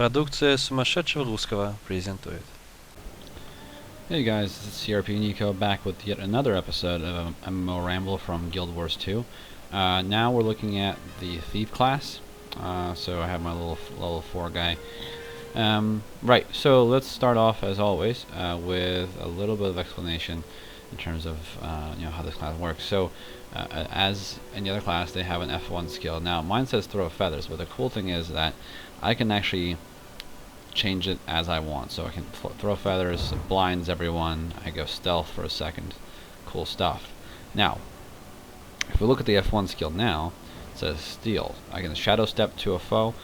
Продукция сумасшедшего русского презентует. Hey guys, this is CRP Nico back with yet another episode of MMOramble from Guild Wars 2. Now we're looking at the Thief class. So I have my little level 4 guy. Right, so let's start off as always with a little bit of explanation in terms of how this class works. So as any other class, they have an F1 skill. Now mine says throw feathers, but the cool thing is that I can actually change it as I want. So I can throw feathers, blinds everyone, I go stealth for a second. Cool stuff. Now, if we look at the F1 skill now, it says steal. I can shadow step to a foe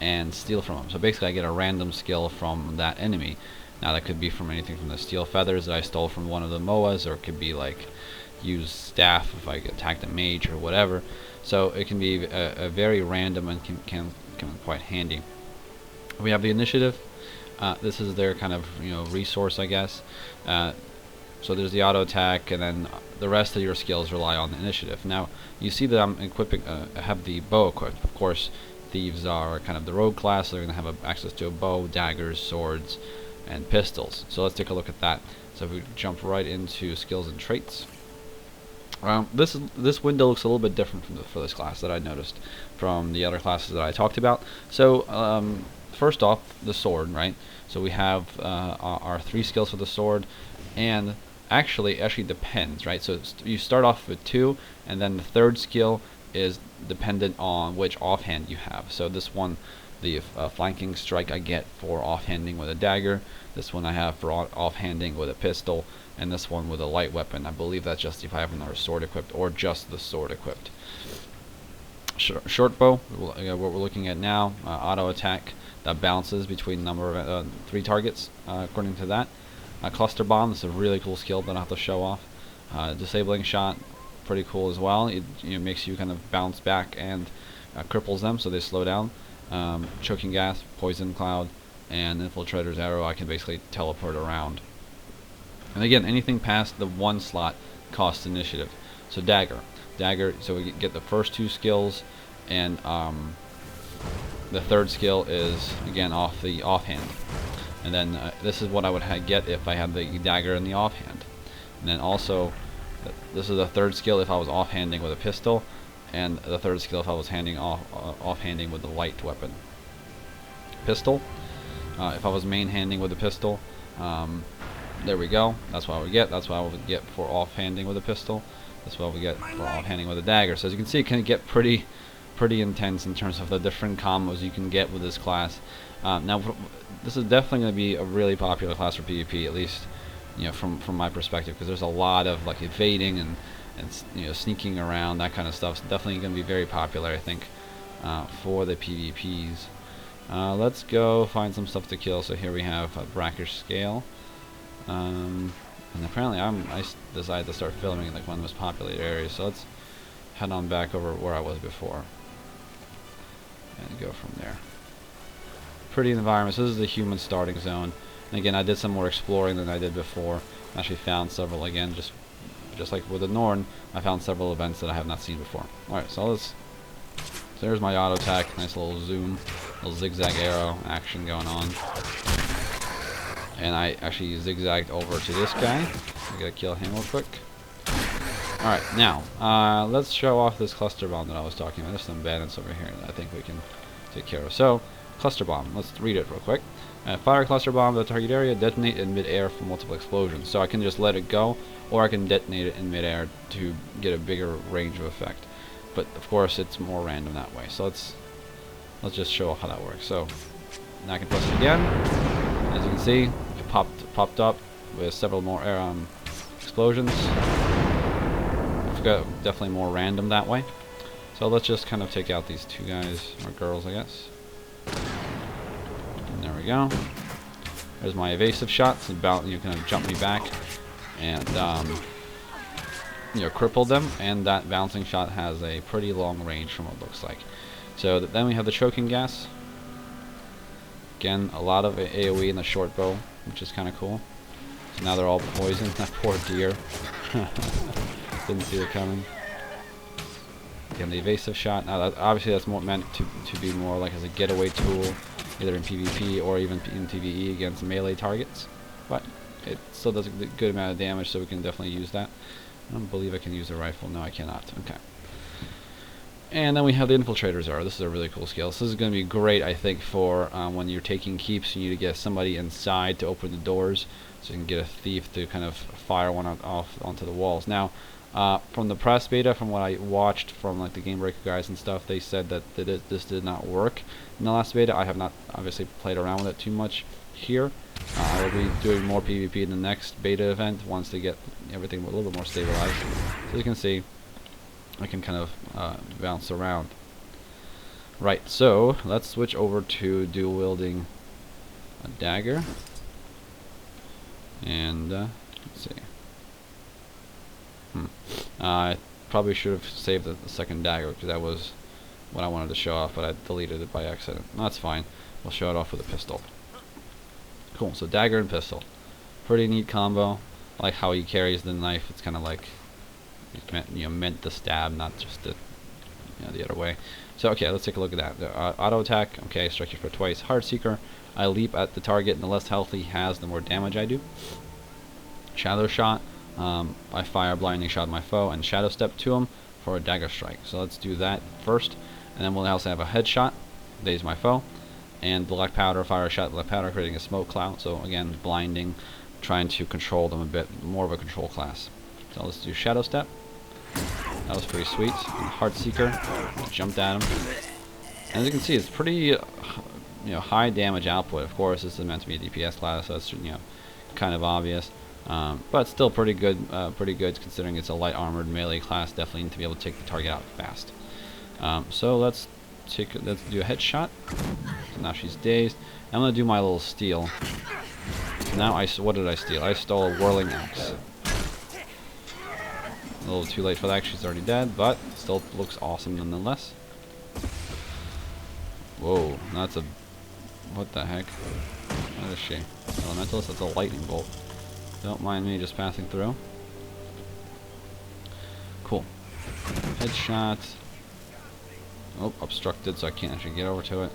and steal from them. So basically I get a random skill from that enemy. Now that could be from anything from the steel feathers that I stole from one of the MOAs, or it could be like use staff if I attacked a mage or whatever. So it can be a very random and can come quite handy. We have the initiative. This is their kind of resource, I guess. So there's the auto attack, and then the rest of your skills rely on the initiative. Now you see that I'm equipping, have the bow equipped. Of course, thieves are kind of the rogue class. So they're going to have access to a bow, daggers, swords, and pistols. So let's take a look at that. So if we jump right into skills and traits. This window looks a little bit different for this class that I noticed from the other classes that I talked about. So first off, the sword, right? So we have our 3 skills for the sword, and actually depends, right? So you start off with 2, and then the 3rd skill is dependent on which offhand you have. So this one, the flanking strike, I get for offhanding with a dagger. This one I have for offhanding with a pistol, and this one with a light weapon. I believe that's just if I have another sword equipped, or just the sword equipped. Short bow, what we're looking at now, auto attack that bounces between number of 3 targets, according to that. Cluster bomb, this is a really cool skill that I have to show off. Disabling shot, pretty cool as well. It makes you kind of bounce back and cripples them so they slow down. Choking gas, poison cloud, and infiltrator's arrow, I can basically teleport around. And again, anything past the 1 slot costs initiative. So dagger, so we get the first 2 skills, and the 3rd skill is again off the offhand. And then this is what I would get if I had the dagger in the offhand. And then also this is the 3rd skill if I was offhanding with a pistol, and the 3rd skill if I was offhanding with the light weapon. Pistol, if I was main handing with a pistol, there we go. That's what I would get. That's what I would get for offhanding with a pistol. That's what we get for offhanding with a dagger. So as you can see, it can get pretty intense in terms of the different combos you can get with this class. Now, this is definitely going to be a really popular class for PvP, at least from my perspective, because there's a lot of like evading and sneaking around, that kind of stuff. It's definitely going to be very popular, I think, for the PvPs. Let's go find some stuff to kill. So here we have a brackish scale. And apparently I decided to start filming in like one of the most populated areas, so let's head on back over where I was before and go from there. Pretty environment. So this is the human starting zone, and again I did some more exploring than I did before. I actually found several, again, just like with the Norn, I found several events that I have not seen before. Alright, so there's my auto attack, nice little zoom, little zigzag arrow action going on. And I actually zigzagged over to this guy. I gotta kill him real quick. Alright, now, let's show off this cluster bomb that I was talking about. There's some bandits over here that I think we can take care of. So, cluster bomb, let's read it real quick. Fire cluster bomb at the target area, detonate in mid-air for multiple explosions. So I can just let it go, or I can detonate it in mid-air to get a bigger range of effect. But of course, it's more random that way. So let's just show off how that works. So, now I can press it again. As you can see, it popped up with several more explosions. Definitely more random that way. So let's just kind of take out these 2 guys, or girls, I guess. And there we go. There's my evasive shots. About kind of jump me back and cripple them. And that bouncing shot has a pretty long range from what it looks like. So then we have the choking gas. Again, a lot of AoE in the short bow, which is kind of cool. So now they're all poisoned. That poor deer. Didn't see it coming. Again, the evasive shot. Now, obviously, that's more meant to be more like as a getaway tool either in PvP or even in PvE against melee targets. But it still does a good amount of damage, so we can definitely use that. I don't believe I can use a rifle. No, I cannot. Okay. And then we have the Infiltrator's Arrow. This is a really cool skill. So this is going to be great, I think, for when you're taking keeps. You need to get somebody inside to open the doors, so you can get a thief to kind of fire one off onto the walls. Now, from the press beta, from what I watched from like the Game Breaker guys and stuff, they said that this did not work in the last beta. I have not obviously played around with it too much here. I will be doing more PvP in the next beta event once they get everything a little bit more stabilized. So you can see, I can kind of bounce around. Right, so let's switch over to dual wielding a dagger. And let's see. I probably should have saved the second dagger because that was what I wanted to show off, but I deleted it by accident. That's fine. We'll show it off with a pistol. Cool. So dagger and pistol, pretty neat combo. I like how he carries the knife. It's kind of like it's meant to stab, not just the the other way. So okay, let's take a look at that. The, auto attack. Okay, strike you for twice. Heart seeker. I leap at the target, and the less health he has, the more damage I do. Shadow shot. I fire a blinding shot at my foe and shadow step to him for a dagger strike. So let's do that first, and then we'll also have a headshot, daze my foe, and black powder, fire a shot at black powder, creating a smoke cloud. So again, blinding, trying to control them a bit, more of a control class. So let's do shadow step. That was pretty sweet. And heart seeker, jumped at him. And as you can see, it's pretty high damage output. Of course, this is meant to be a DPS class, so that's kind of obvious. But still pretty good considering it's a light armored melee class. Definitely need to be able to take the target out fast. So let's do a headshot. So now she's dazed. I'm gonna do my little steal. So now what did I steal? I stole a whirling axe. A little too late for that. She's already dead, but still looks awesome nonetheless. Whoa, that's a what the heck? What is she? Elementalist? That's a lightning bolt. Don't mind me just passing through. Cool. Headshot. Oh, obstructed, so I can't actually get over to it.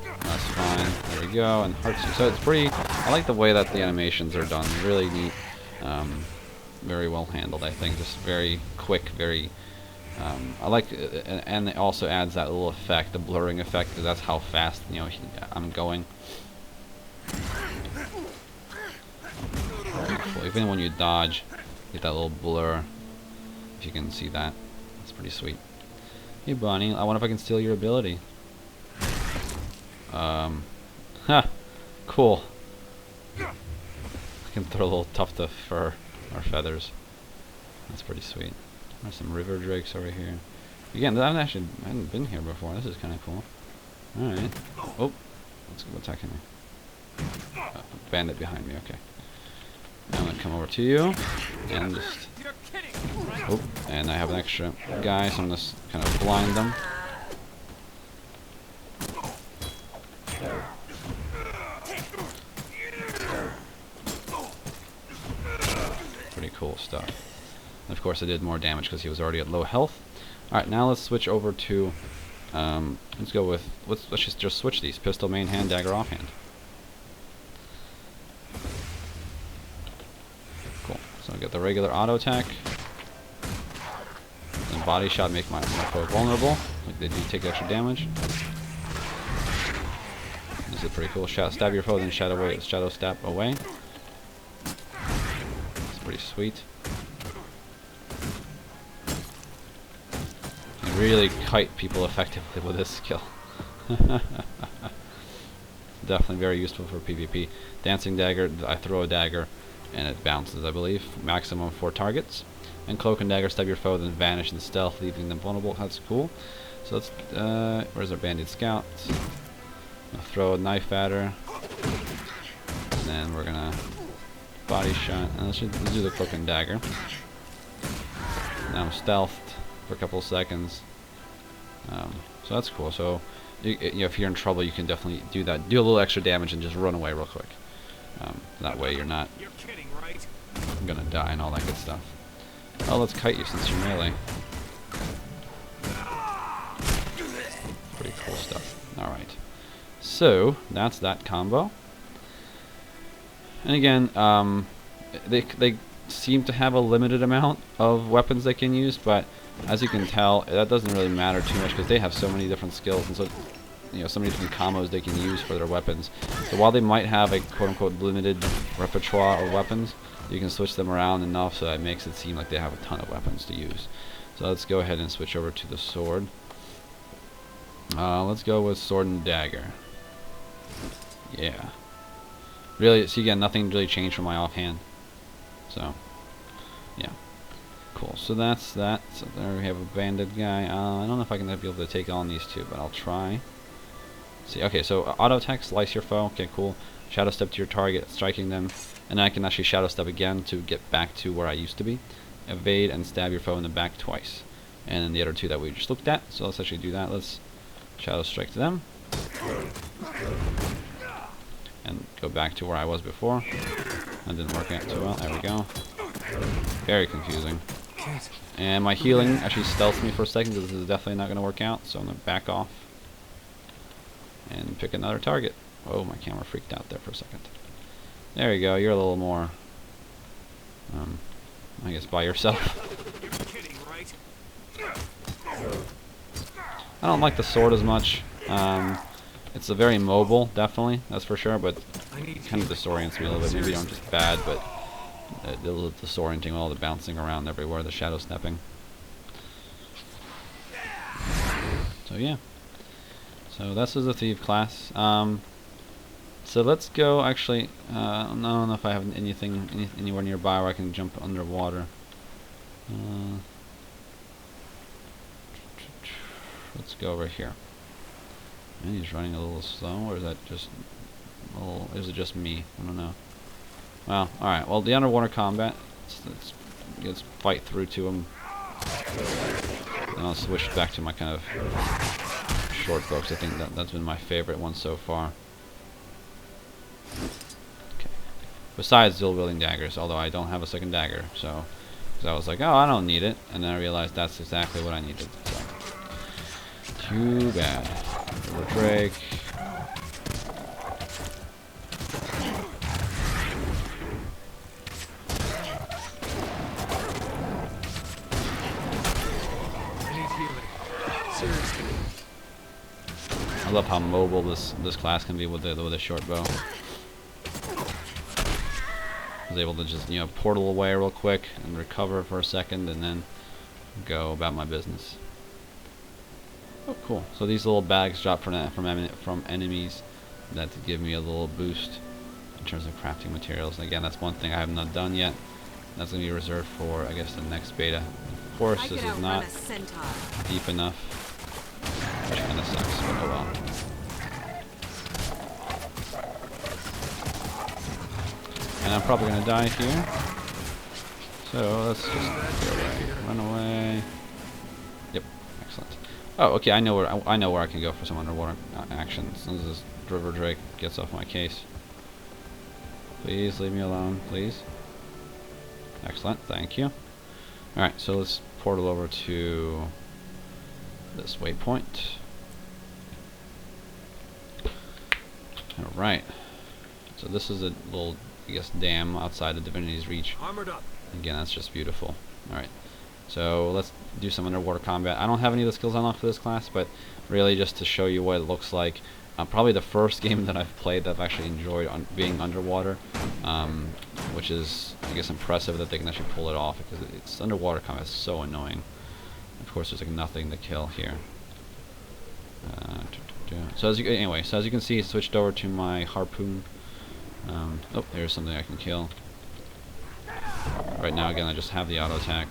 That's fine. There we go. And heart. So it's pretty. I like the way that the animations are done. Really neat. Very well handled, I think. Just very quick. Very. I like, and it also adds that little effect, the blurring effect, because that's how fast I'm going. Even when you dodge, you get that little blur. If you can see that, that's pretty sweet. Hey Bonnie, I wonder if I can steal your ability. Cool. I can throw a little tuft of fur or feathers. That's pretty sweet. There's some river drakes over here. Again, I hadn't been here before. This is kind of cool. All right. Oh, let's go attacking me. Bandit behind me. Okay. I'm gonna come over to you and just. Oh, and I have an extra guy, so I'm just kind of blind them. Pretty cool stuff. And of course, I did more damage because he was already at low health. All right, now let's switch over to. Let's go with. Let's just switch these: pistol main hand, dagger offhand. So I get the regular auto attack. And body shot make my foe vulnerable. Like they do take extra damage. This is pretty cool. Stab your foe, then shadow step away. It's pretty sweet. You really kite people effectively with this skill. Definitely very useful for PvP. Dancing dagger, I throw a dagger and it bounces, I believe. Maximum 4 targets. And cloak and dagger, stab your foe, then vanish in stealth, leaving them vulnerable. That's cool. So let's, where's our bandit scout? I'll throw a knife at her. And then we're gonna body shot. And let's do the cloak and dagger. Now I'm stealthed for a couple of seconds. So that's cool. So if you're in trouble, you can definitely do that. Do a little extra damage and just run away real quick. That way you're not gonna die and all that good stuff. Oh, let's kite you since you're melee. Pretty cool stuff. Alright. So that's that combo. And again, they seem to have a limited amount of weapons they can use, but as you can tell, that doesn't really matter too much because they have so many different skills and so, you know, so many different combos they can use for their weapons. So while they might have a quote-unquote limited repertoire of weapons, you can switch them around enough so that it makes it seem like they have a ton of weapons to use. So let's go ahead and switch over to the sword. Let's go with sword and dagger. Yeah. Really, see again, nothing really changed from my offhand. So, yeah. Cool, so that's that. So there we have a banded guy. I don't know if I can be able to take on these two, but I'll try. See, okay, so auto attack, slice your foe. Okay, cool. Shadow step to your target, striking them. And then I can actually shadow step again to get back to where I used to be. Evade and stab your foe in the back twice. And then the other two that we just looked at. So let's actually do that. Let's shadow strike to them. And go back to where I was before. That didn't work out too well. There we go. Very confusing. And my healing actually stealthed me for a second because this is definitely not going to work out. So I'm going to back off. And pick another target. Oh, my camera freaked out there for a second. There you go. You're a little more, I guess, by yourself. I don't like the sword as much. It's a very mobile, definitely, that's for sure, but it kind of disorients me a little bit. Maybe I'm just bad, but a little disorienting, all the bouncing around everywhere, the shadow stepping. So yeah. So this is a thief class. So let's go. Actually, I don't know if I have anything anywhere nearby where I can jump underwater. Let's go over here. And he's running a little slow, or is that just a little? Is it just me? I don't know. Well, all right. Well, the underwater combat. Let's fight through to him. And I'll switch back to my kind of short bow, 'cause I think that's been my favorite one so far. Okay. Besides dual wielding daggers, although I don't have a second dagger, so because I was like, oh, I don't need it, and then I realized that's exactly what I needed. So. Too bad. River Drake. I love how mobile this class can be with a short bow. I was able to just, you know, portal away real quick and recover for a second, and then go about my business. Oh, cool. So these little bags drop from enemies that give me a little boost in terms of crafting materials. And again, that's one thing I have not done yet. That's going to be reserved for, I guess, the next beta. Of course, this is not deep enough, which kind of sucks, but oh well. And I'm probably going to die here. So let's just get away. Run away. Yep, excellent. Oh, okay. I know where I can go for some underwater action. As soon as this River Drake gets off my case. Please leave me alone, please. Excellent, thank you. All right, so let's portal over to this waypoint. All right. So this is a little, I guess, dam outside of Divinity's Reach. Armored up. Again, that's just beautiful. All right. So let's do some underwater combat. I don't have any of the skills unlocked for this class, but really just to show you what it looks like. Probably the first game that I've played that I've actually enjoyed being underwater, which is, I guess, impressive that they can actually pull it off, because it's underwater combat is so annoying. Of course, there's like nothing to kill here. So as you can see, I switched over to my harpoon. Oh, there's something I can kill. Right now, again, I just have the auto attack.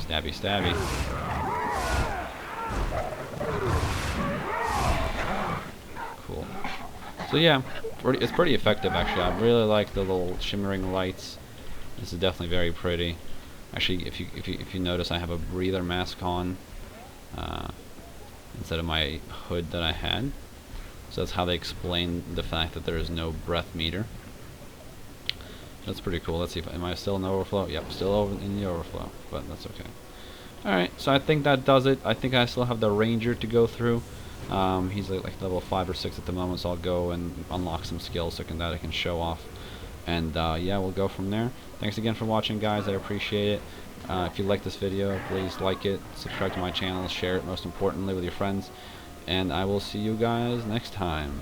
Stabby, stabby. Cool. So yeah, it's pretty effective actually. I really like the little shimmering lights. This is definitely very pretty. Actually, if you notice, I have a breather mask on instead of my hood that I had. So that's how they explain the fact that there is no breath meter. That's pretty cool. Let's see if am I still in the overflow? Yep, still over in the overflow, but that's okay. Alright, so I think that does it. I think I still have the Ranger to go through. He's like level 5 or 6 at the moment, so I'll go and unlock some skills that I can show off. And yeah, we'll go from there. Thanks again for watching, guys. I appreciate it. If you like this video, please like it, subscribe to my channel, share it most importantly with your friends. And I will see you guys next time.